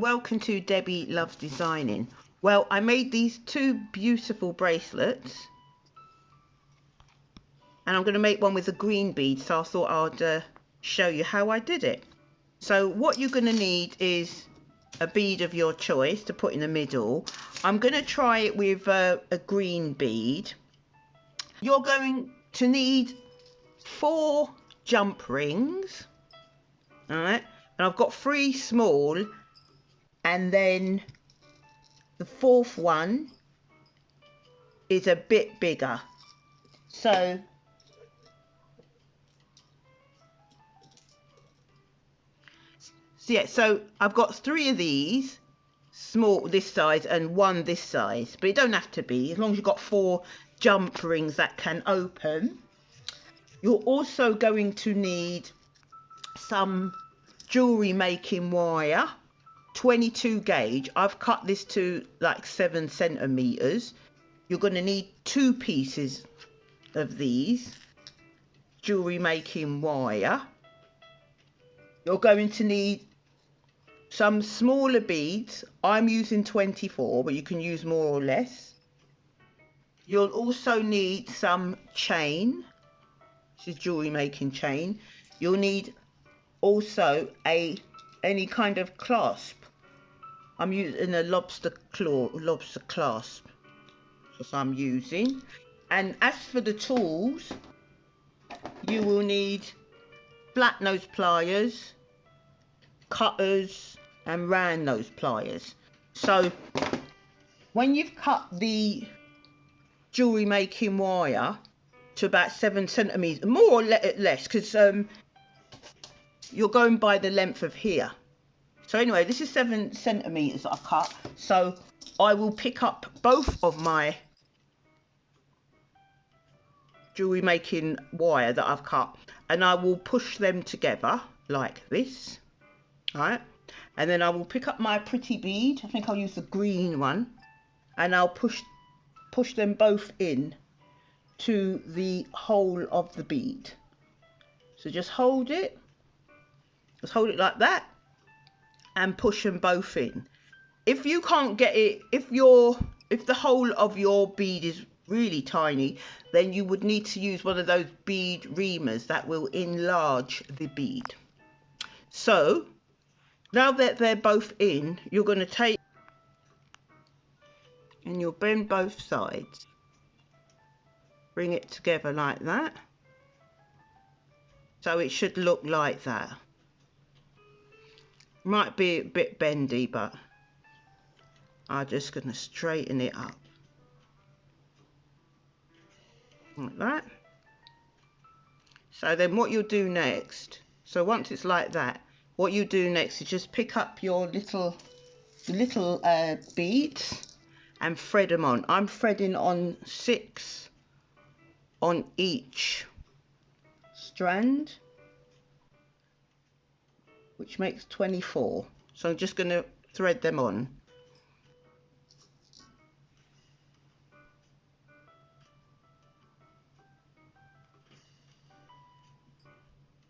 welcome to Debbie Loves Designing. Well, I made these two beautiful bracelets and I'm going to make one with a green bead, so I thought I'd show you how I did it. So what you're going to need is a bead of your choice to put in the middle. I'm going to try it with a green bead. You're going to need 4 jump rings, all right, and I've got 3 small, and then the 4th one is a bit bigger. So yeah, so I've got 3 of these, small this size and 1 this size, but it don't have to be, as long as you've got 4 jump rings that can open. You're also going to need some jewellery making wire, 22 gauge. I've cut this to like 7 centimeters. You're going to need 2 pieces of these jewellery making wire. You're going to need some smaller beads. I'm using 24, but you can use more or less. You'll also need some chain. This is jewellery making chain. You'll need also any kind of clasp. I'm using a lobster clasp, that's what I'm using. And as for the tools, you will need flat nose pliers, cutters and round nose pliers. So when you've cut the jewellery making wire to about 7 centimeters, more or less, because you're going by the length of here. So anyway, this is 7 centimeters that I cut. So I will pick up both of my jewellery making wire that I've cut, and I will push them together like this, right? And then I will pick up my pretty bead. I think I'll use the green one, and I'll push them both in to the hole of the bead. So just hold it like that and push them both in. If you can't get it, if the hole of your bead is really tiny, then you would need to use one of those bead reamers that will enlarge the bead. So now that they're both in, you're going to take and you'll bend both sides, bring it together like that. So it should look like that. Might be a bit bendy, but I'm just going to straighten it up like that. So then what you'll do next, so once it's like that, what you do next is just pick up your little beads and thread them on. I'm threading on 6 on each strand, which makes 24. So I'm just going to thread them on.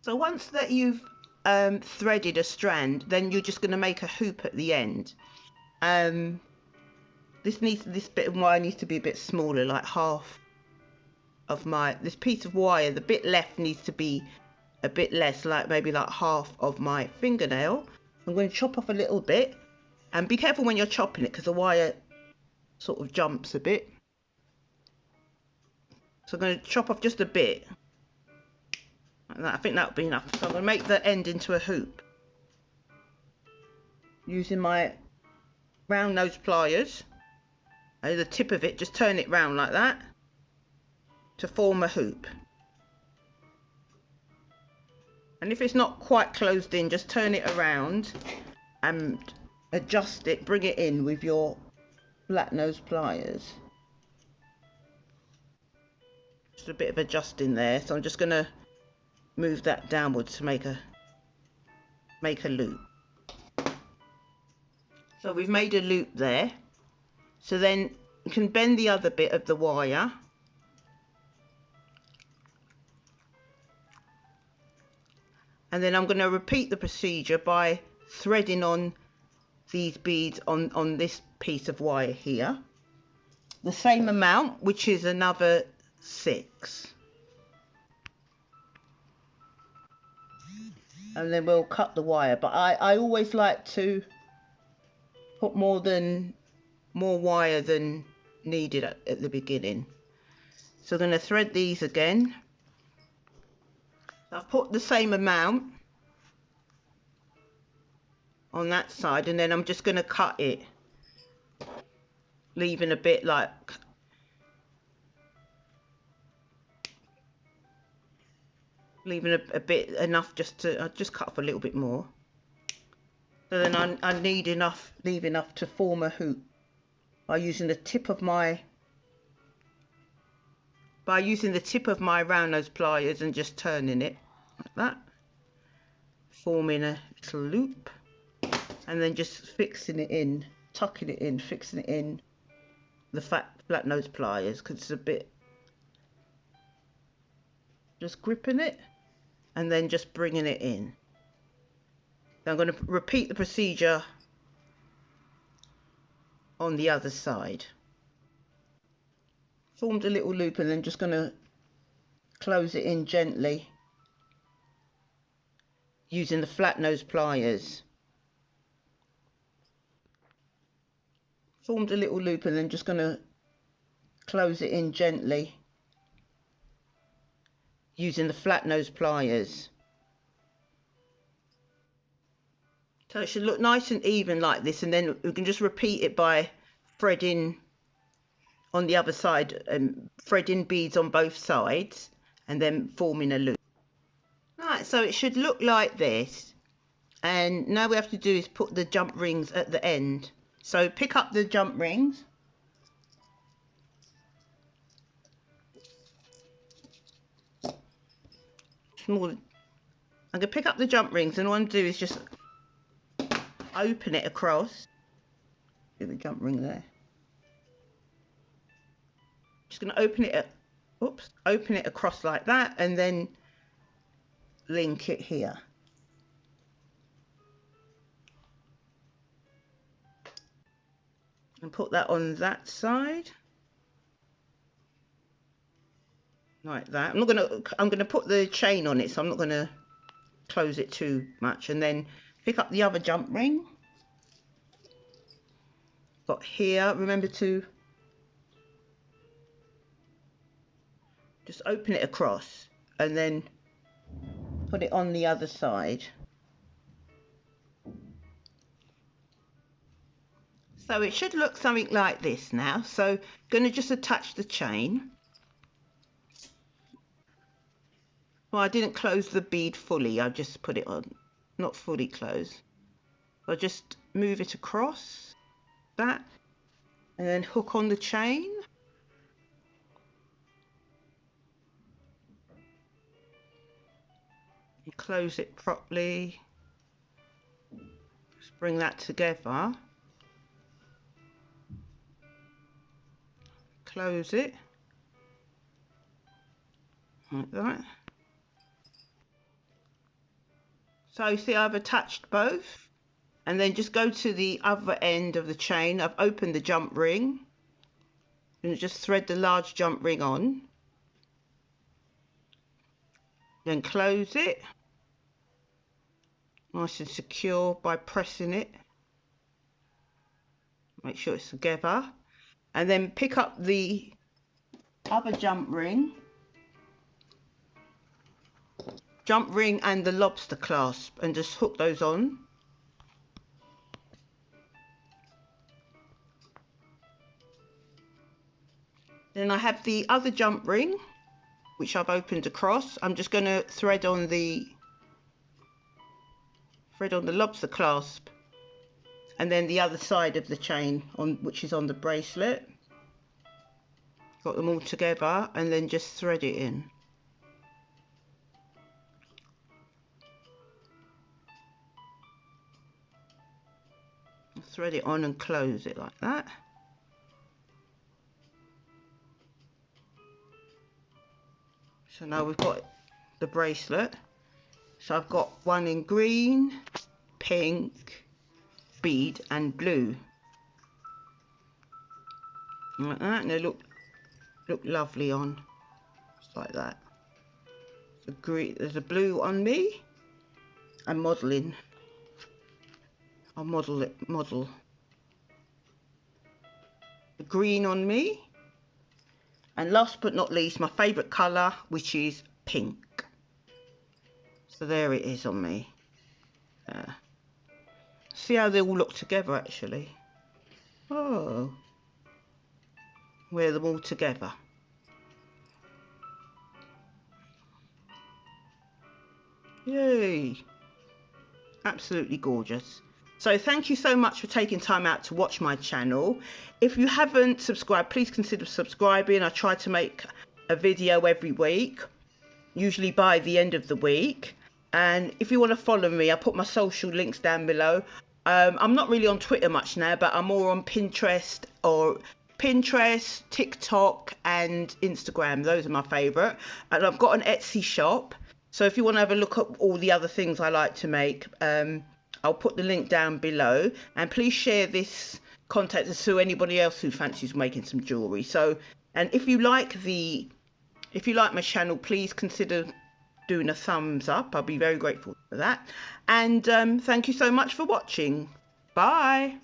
So once that you've threaded a strand, then you're just going to make a hoop at the end. This bit of wire needs to be a bit smaller, like half of this piece of wire. The bit left needs to be a bit less, like maybe like half of my fingernail. I'm going to chop off a little bit, and be careful when you're chopping it because the wire sort of jumps a bit. So I'm going to chop off just a bit. I think that'll be enough. So I'm going to make the end into a hoop using my round nose pliers. And the tip of it, just turn it round like that to form a hoop. And if it's not quite closed in, just turn it around and adjust it, bring it in with your flat nose pliers. Just a bit of adjusting there. So I'm just going to move that downwards to make a loop. So we've made a loop there. So then you can bend the other bit of the wire. And then I'm going to repeat the procedure by threading on these beads on this piece of wire here, the same amount, which is another 6, and then we'll cut the wire. But I always like to put more wire than needed at the beginning. So I'm going to thread these again. I've put the same amount on that side, and then I'm just going to cut it, leaving a bit like a bit enough just to just cut off a little bit more. So then I leave enough to form a hoop by using the tip of my round nose pliers and just turning it like that, forming a little loop, and then just fixing it in, tucking it in, fixing it in the flat nose pliers, because it's a bit, just gripping it and then just bringing it in. Now I'm going to repeat the procedure on the other side. Formed a little loop and then just going to close it in gently using the flat nose pliers. Formed a little loop and then just going to close it in gently using the flat nose pliers. So it should look nice and even like this, and then we can just repeat it by threading on the other side and threading beads on both sides and then forming a loop. Right, so it should look like this, and now we have to do is put the jump rings at the end. So pick up the jump rings, I'm going to pick up the jump rings, and all I'm going to do is just open it across. Get the jump ring there. Just going to open it across like that, and then link it here. And put that on that side. Like that. I'm going to put the chain on it, so I'm not going to close it too much, and then pick up the other jump ring. Got here, remember to just open it across and then put it on the other side. So it should look something like this now. So going to just attach the chain. Well, I didn't close the bead fully, I just put it on, not fully closed. I'll just move it across that and then hook on the chain. And close it properly. Just bring that together. Close it like that. So you see I've attached both, and then just go to the other end of the chain. I've opened the jump ring and just thread the large jump ring on, then close it nice and secure by pressing it, make sure it's together, and then pick up the other jump ring and the lobster clasp, and just hook those on. Then I have the other jump ring which I've opened across. I'm just going to thread on the lobster clasp, and then the other side of the chain which is on the bracelet. Got them all together, and then just thread it in. Thread it on and close it like that. So now we've got the bracelet. So I've got one in green, pink, bead and blue. Like that, and they look lovely on. Just like that. The green, there's a blue on me. I'm modelling. I'll model it. Model. The green on me. And last but not least, my favourite colour, which is pink. So there it is on me. See how they all look together actually. Oh. Wear them all together. Yay. Absolutely gorgeous. So thank you so much for taking time out to watch my channel. If you haven't subscribed, please consider subscribing. I try to make a video every week, usually by the end of the week. And if you want to follow me, I'll put my social links down below. I'm not really on Twitter much now, but I'm more on Pinterest, TikTok and Instagram. Those are my favourite. And I've got an Etsy shop. So if you want to have a look at all the other things I like to make, I'll put the link down below. And please share this content to anybody else who fancies making some jewellery. So, and if you like my channel, please consider doing a thumbs up. I'll be very grateful for that. And thank you so much for watching. Bye.